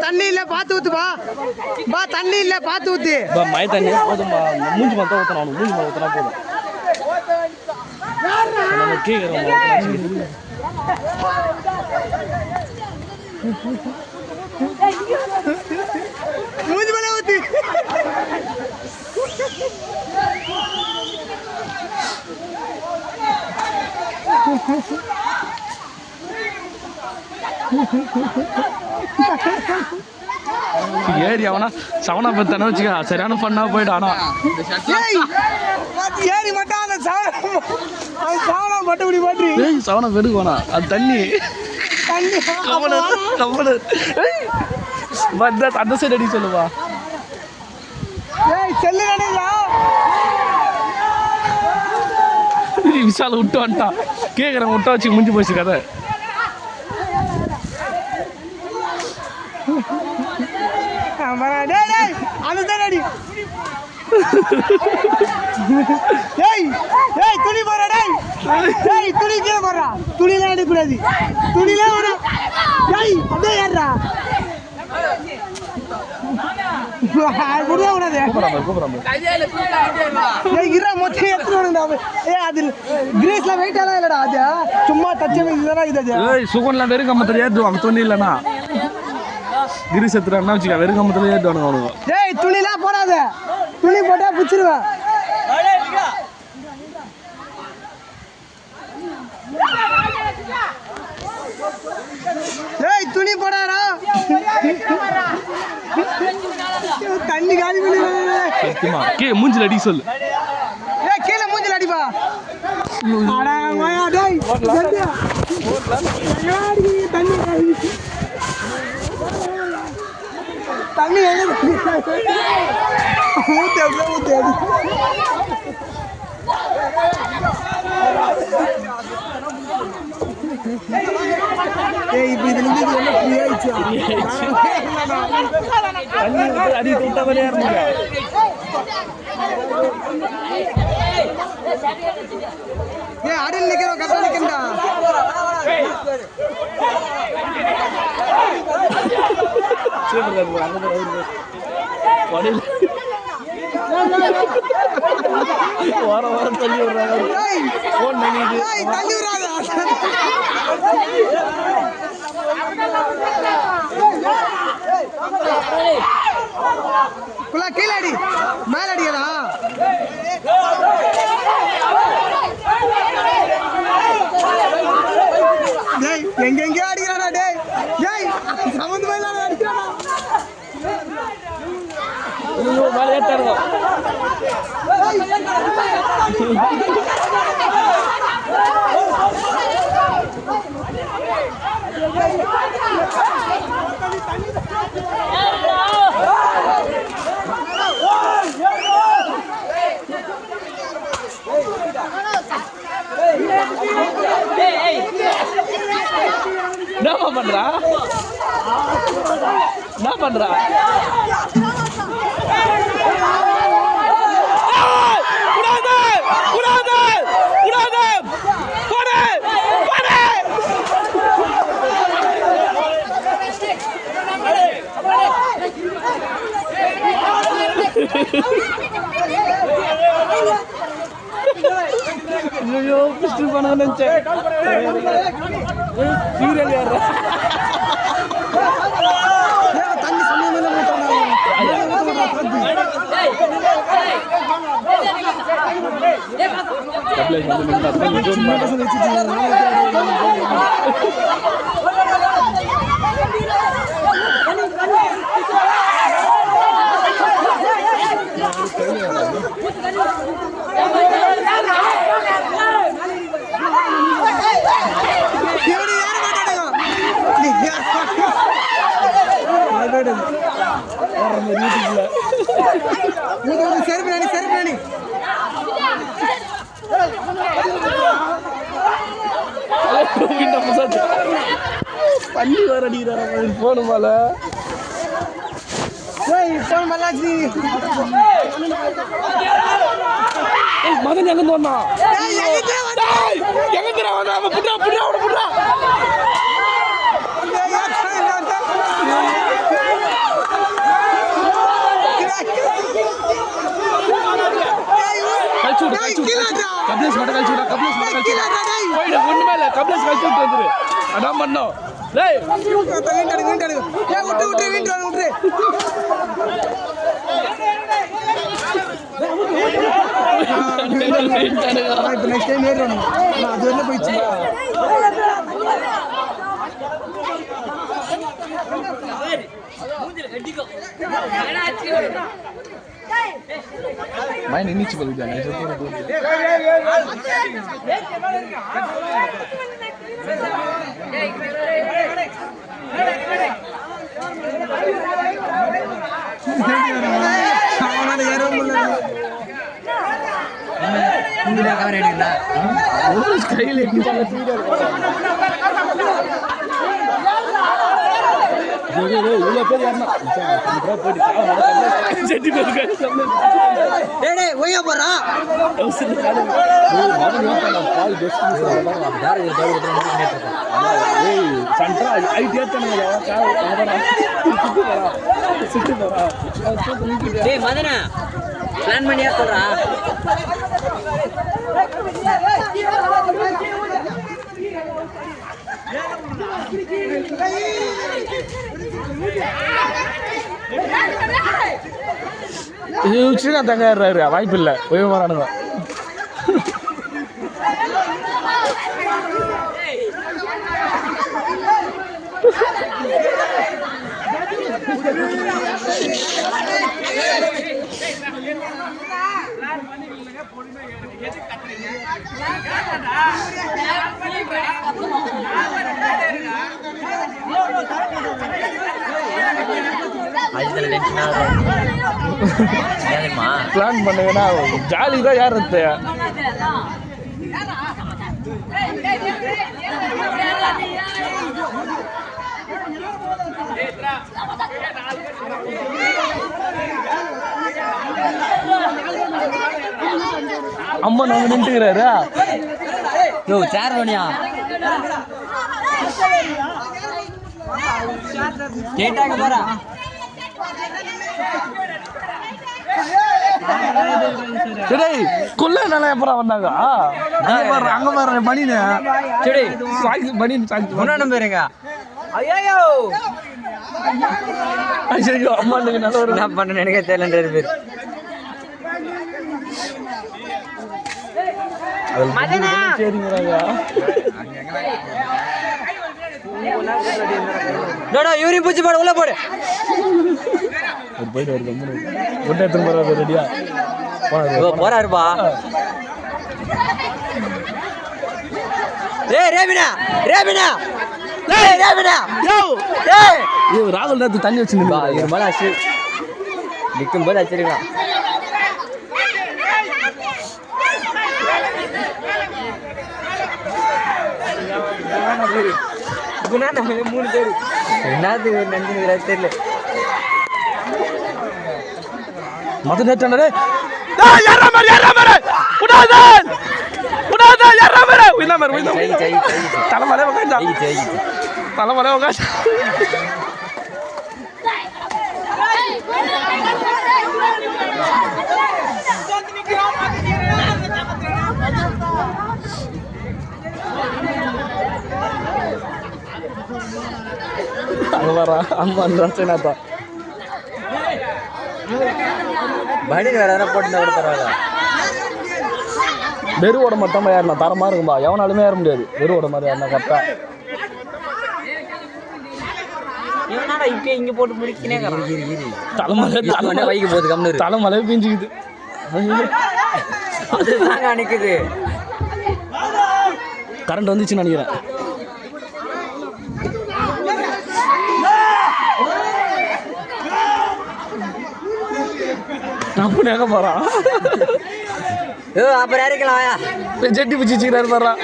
தண்ணி இல்ல பாத்து ஊத்துப்பா பா தண்ணி இல்ல பாத்து ஊத்து பா மழை தண்ணி போதும்பா மூஞ்சி மத்த ஊத்தணும் மூஞ்சி மத்த ஊத்தனா போதும் நம்ம கேக்குறோம் மூஞ்சி மேல ஊத்து ஏறி அவனா சவனா பத்தான வச்சுக்க சரியான பண்ணா போயிட்டானா ஏறி மட்டும் அந்த சவனா மட்டும் இப்படி மாற்றி சவனா பெருக்குவானா அது தண்ணி அந்த சைடு அடி சொல்லுவா செல்லு விஷால விட்டு வந்துட்டான் கேக்குறேன் விட்டா வச்சு முடிஞ்சு போச்சு கதை துணி போறா துணி கீழே போடுறா துணிலாம் எடுக்கக்கூடாது துணிலாம் வரும் அப்படியே ஏறா சுகன்லாம் வெறும் கம்பத்துல ஏற்றுவாங்க துணி இல்லைன்னா கிரீஸ் எத்துறான்னா வச்சுக்க வெறும் கம்பத்துல ஏற்றுவானுங்க அவனுங்க துணிலாம் போடாத துணி போட்டா பிடிச்சிருவேன் துணி போடாரா தண்ணி காலி பண்ணி மூஞ்சில் அடி சொல்லு கீழே மூஞ்சில் அடிப்பா தண்ணி ஊத்து இப்ப இதுல இருந்து என்ன ஃப்ரீ ஆயிடுச்சு அடி தொட்டா வரையா இருந்தீங்க அடியில் நிக்கிறோம் கரெக்டா நிக்கிறா வாரம் வாரம் தள்ளி விடுறாங்க தள்ளி விடாத கீழே அடி மேல அடிக்கடா எங்கெங்கயோ அடிக்கிறானா டேய் சமந்தமே இல்லாம அடிக்கிறானா மேல ஏத்தாருங்க என்ன பண்றா என்ன பண்றா ஐயோ பிஸ்டல் பண்ண நினைச்சேன் சீரியல் யாரா தண்ணி சமயம் பள்ளி வர அடிக்கிறார போனுமால மகன் எங்க வந்தா எங்க வந்துரு அதான் பண்ணோம் டேய் வீட்டு இப்போ நெக்ஸ்ட் டைம் ஏறணும் அது வரல போயிடுச்சு மைண்ட் இன்னிச்சு போகுது கையில் இவ்வளோ பேர் யாருன்னா மதனா பிளான் பண்ணியா சொல்றா ஸ்ரீகாந்த் தங்க வாய்ப்பு இல்லை போய் வரானுங்க பிளான் பண்ணுங்கன்னா ஜாலி தான் யார் அம்மா நாங்க நின்றுக்கிறாரு யோ சேர் பண்ணியா கேட்டாங்க போறா கொல்ல நல்லா எப்பறம் வந்தாங்க அங்க பாரு மணினு சரி மணி முன்னாடி பேருங்க ஐயோ ஐயோ அம்மா நல்ல ஒரு என்ன பண்ண எனக்கே தெரியலன்றது பேர் சரிங்கிறாங்க யூரின் பூச்சி போடு உள்ள போடு போயிட்டு வருது முட்டை எடுத்துன்னு போறாரு ரெடியா போறாருப்பா ராகுல் நேரத்து தண்ணி வச்சுருந்தா இது மேலே அச்சு நிற்கும் போது அச்சிருக்கான் மூணு பேர் என்னது நினைச்சுக்கிறா தெரியல மத நேற்று தலைமலை தலைமலை உட்காந்து அங்கே வர அம்மா ரச்சனாத்தான் படி வேற எதனா போட்டு கூட பரவாயில்ல வெறுவோட மட்டும் ஏறினா தரமாக இருக்கும்பா எவனாலுமே ஏற முடியாது வெறுவோட மாதிரி ஏறினா கரெக்டாக இப்ப இங்க போட்டு முடிக்கிறேன் தலைமலை வைக்க போகுது கம்னு தலைமலை பிஞ்சுக்குது அதுதாங்க அணைக்குது கரண்ட் வந்துச்சுன்னு நினைக்கிறேன் அப்படி எங்க போறான் அப்புறம் இறக்கலாம் ஜெட்டி பிடிச்சி வச்சுக்கிறாரு போறான்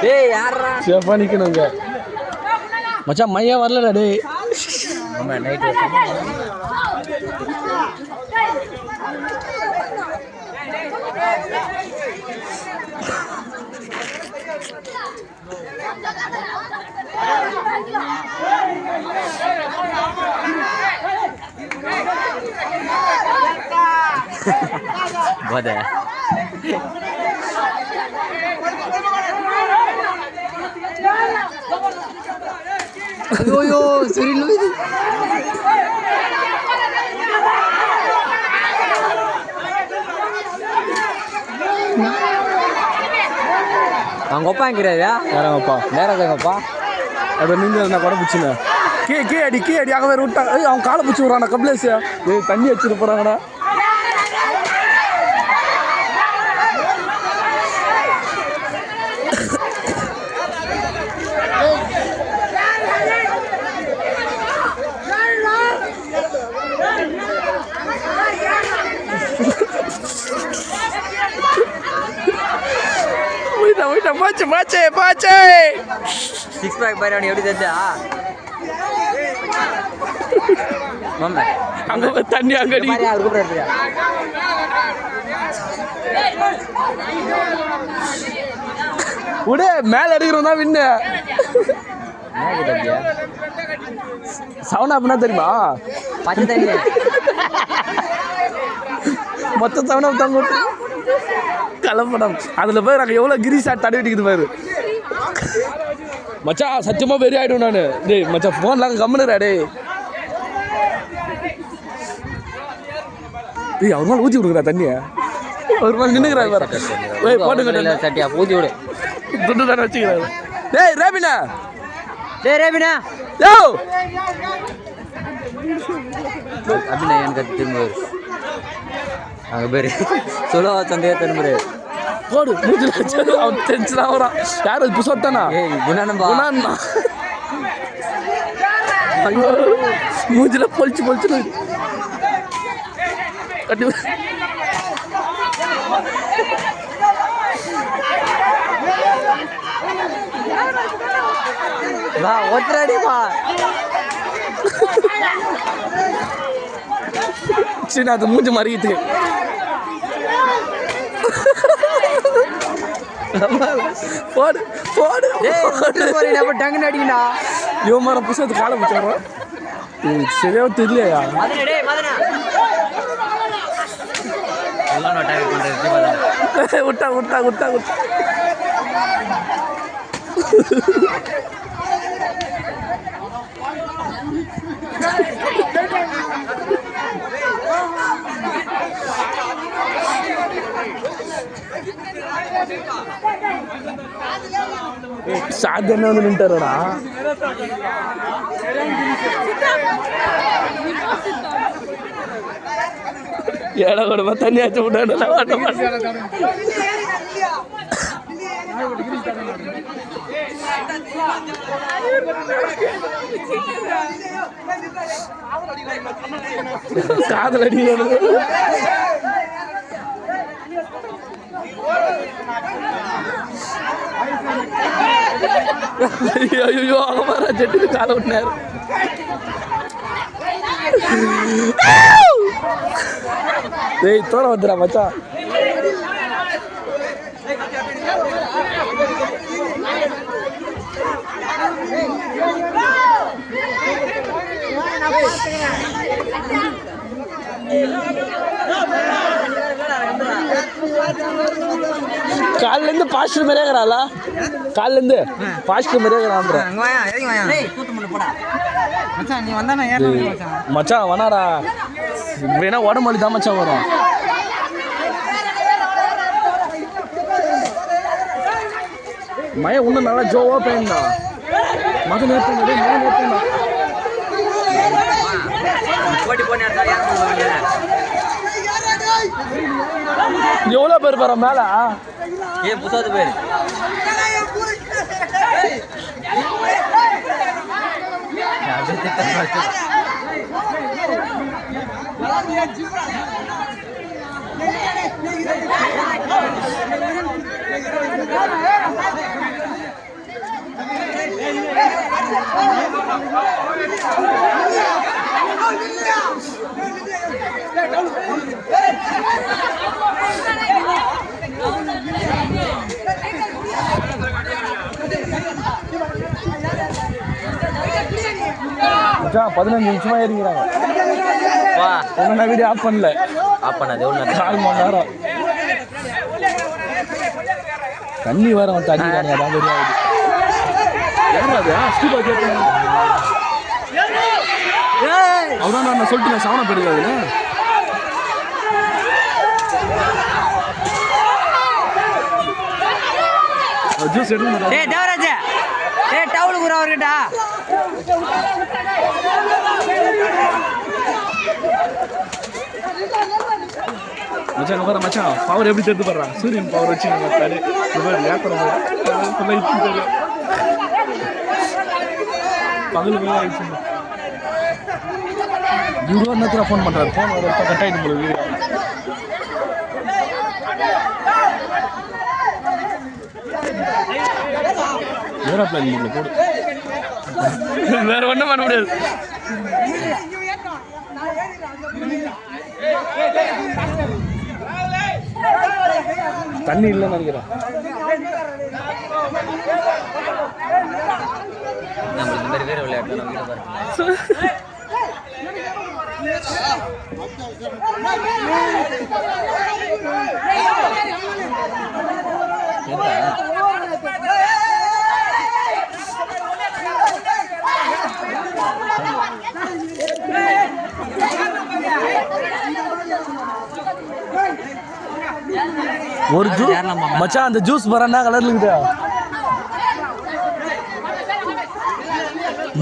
டேய் யாரா சேஃபா நிக்கணுங்க மச்சான் மையா வரலடா டேய் ஆமா நைட் போத ஐயோ சரி அவங்க அப்பா எங்கிறாரு யாராங்கப்பா நேரங்கப்பா அதை நீங்க நான் கூட பிடிச்சிங்க கீ அடி அங்கே வேறு விட்டாங்க அவன் காலை பிடிச்சி விட்றான் கபிலேஷ் தண்ணி வச்சுட்டு போகிறாங்கடா பாச்சே சிக்ஸ் பேக் பைரவனி எப்படி தெரிஞ்சா அங்க தண்ணி அங்கடி விடு மேல அடிக்கிறோம் தான் வின்னு சவுனா அப்படின்னா தெரியுமா பச்சை தண்ணி மொத்த சவுனா தங்க கலப்படம் அதுல போய் நாங்கள் எவ்வளோ கிரி ஷாட் தடவிட்டுக்குது பாரு மச்சான் சத்தியமா வெறி ஆயிடும் நான் டேய் மச்சான் ஃபோன்லாம் கம்முனுடா டேய் அவர் மேலே ஊற்றி விடுக்குறா தண்ணியை ஒரு மேலே நின்றுக்கிறாரு பாரு ஏய் போட்டுக்கிட்ட சட்டியா ஊற்றி விடு துண்டு தானே வச்சுக்கிறாரு டேய் ரேபினா யோ அப்படின்னா எனக்கு திரும்ப அங்கே பேர் சொல்லுவா சந்தையா திரும்ப போடு மூஞ்சில் அவன் டென்ஷன் ஆகிறான் யார் அது புசத்தானா குணானம்பா மூஞ்சில பொழிச்சு கட்டி வா ஒத்துறாடிப்பா சரி அது மூஞ்சி மறிக்கிட்டு போடு டங்குன்னு அடிக்கணா இவன் மரம் புதுசத்து காலை பிடிச்சாரோம் சரியா தெரியலையா விட்டா சாத்தியம் வந்து நின்ட்டாரடா ஏடா கூட தண்ணி ஆச்சு விட்டாடா காதல் அடி ஐயோ அகமாரா ஜெட்டுக்கு காலை விட்டினார் டேய் தோற வந்துடா மச்சான் காலிலேருந்து பாஸ்டர் மாதிரியே இருக்கிறாளா காலிலேருந்து பாஸ்டர் மாதிரியே இருக்கிறான் மச்சான் வனாரா வேணா உடம்பு தான் மச்சான் வரும் மயம் இன்னும் நல்லா ஜோவா பேண்டா மகன் ஏற்பா எவ்வளோ பேர் போகிற மேலே ஏன் புசாது பேர் மச்சான் 15 நிமிஷமா ஏறிக்கிறாங்க. ஒன்றும் நான் வீடியோ ஆஃப் பண்ணல. ஆஃப் பண்ணாது எவ்வளோ 4 மணி நேரம் தண்ணி வேற வந்து அடிக்கிறாங்க. அதான் பெரிய ஆகுது. அதான் நான் சொல்லிட்டு நான் சவன போயிருக்காதுன்னு ஜூஸ் எடுத்து தேவராஜ் டவுலு கூட அவர்கிட்டா மச்சான் வர மச்சான் பவர் எப்படி தெரிந்து போடுறான் சூரியன் பவர் வச்சு பார்த்தாரு பகல் வேலை ஆயிடுச்சு. 100 நேரத்தில் ஃபோன் பண்ணுறாரு. ஃபோன் வர கட் ஆகிட்டு போல வீடியோ. ஏரோப்ளைன் மூடில் போடு. வேற ஒன்றும் பண்ண முடியாது. தண்ணி இல்லைன்னு நினைக்கிறேன். நம்ம இந்த மாதிரி வேற விளையாட்டு நம்ம வீட்டை ஒரு ஜூஸ் மச்சான் அந்த ஜூஸ் வரனா கலர்ல இருக்குதா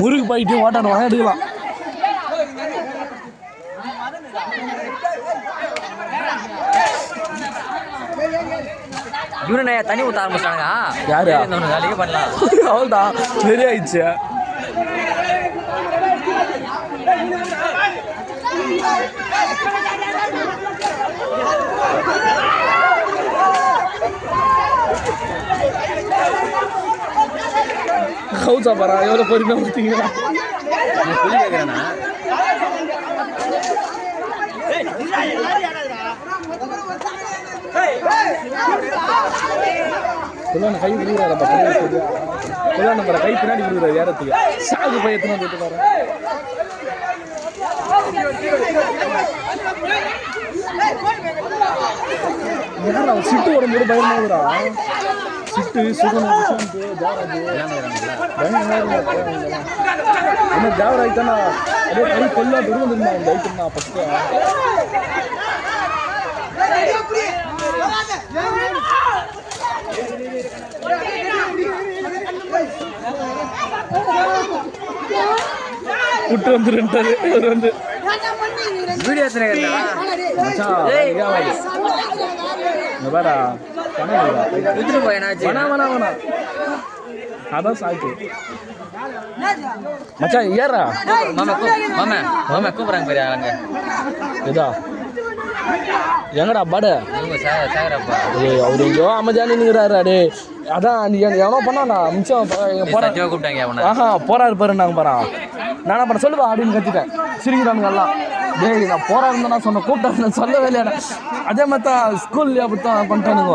முருகு போயிட்டு வாட்டான வாங்க எடுக்கலாம். இவனே தண்ணி ஊற்ற ஆரம்பிச்சிட்டாங்க. யாரு வேலையே பண்ணலாம். அவ்வளோதான் சரி ஆயிடுச்சு. கவுச்சா பாரா எவ்வளோ பொறுமையாக ஊற்றிங்களா புள்ளி கேட்குறேண்ணா. கை விடுறாருப்பா கை பின்னாடி விடுறாரு ஏறத்துக்கு சாகு பையத்தின வந்துட்டு பாரு. யாரா சிட்டு உடம்பு பயமாகுறா. சிட்டு சுகன் விசாந்து என்ன தேவர ஆயிட்டானா அதே கை கொல்லா விடுவதுமா இந்த ஐட்டம்னா ஃபஸ்ட்டு. விட்டு வந்துருன்ட்டாரு இவர் வந்து வீடியோ வேறா வித்துட்டு போய் என்னாச்சு? வேணா அதான் சாய்க்கு மச்சான் ஏறா மாமா கூப்பிட்றாங்க பெரிய ஆளுங்க. இதா எங்கடா பாடு சாகரப்பா அவரு எங்கேயோ அமைதியான நிற்கிறாரு. அடே அதான் நீ எவனோ பண்ணா மிச்சம் கூப்பிட்டாங்க. ஆஹா போறாரு பாரு நாங்கள் போறான் நானா பண்ண சொல்லுவா அப்படின்னு கத்திட்டேன். சிரிக்கிறானுங்க எல்லாம். டேய் நான் போறாருன்னு நான் சொன்ன கூப்பிட்டேன் சொல்லவே இல்லையா. அதே மாதிரி தான் ஸ்கூல்ல அப்படித்தான் பண்ணிட்டானுங்க.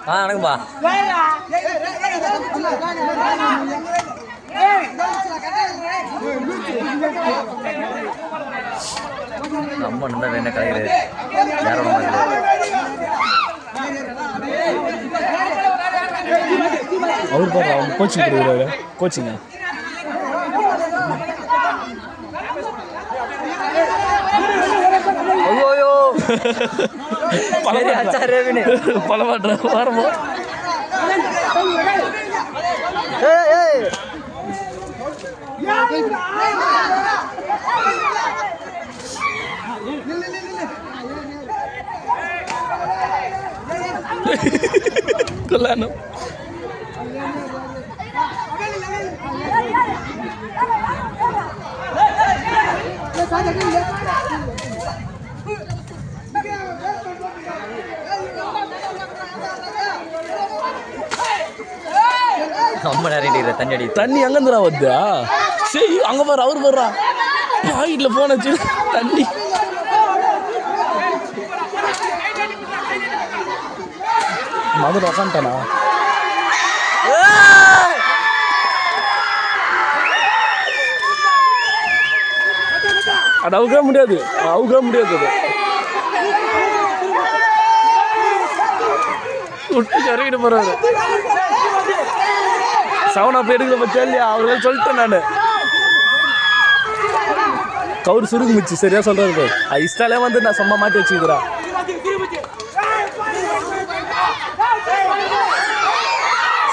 வணக்கம்பா. அம்மா நல்லா என்ன கலைகிறது யாரோட மாதிரி அவர் பாரு அவங்க கோச்சிங் கொடுக்குறாரு. கோச்சிங்க ஐயோ பலமாட்ட வரமோ கொல்லானோ தண்ணி எங்கேருந்துடா வருதா? சரி அங்கே பாரு அவர் போடுறா பாக்கெட்டில் போன வச்சு தண்ணி மதுரை உக்காண்டானா அது அவுக்கவே முடியாது அது விட்டு இறங்கிட்டு போறாரு. சவுனா போய் எடுக்கல பச்சா இல்லையா அவர்கள் சொல்லிட்டேன் நான். கவுரு சுருங்க மிச்சு சரியா சொல்றாரு. இஷ்டாலே வந்து நான் சும்மா மாட்டி வச்சுக்கிறேன்.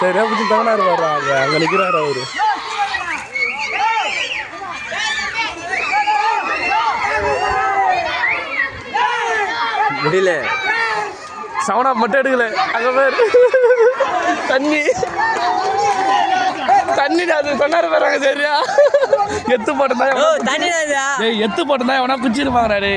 சரியா பிடிச்சி தவனாரு வர்றாங்க அங்க நிக்கிறாரு அவரு. முடியல சவுனா மட்டும் எடுக்கல அங்க பேர் தண்ணி அது சொன்னாரு பாருங்க சரியா. எத்து போட்டா எத்து போட்டா எவனா குச்சிருப்பாங்கடா.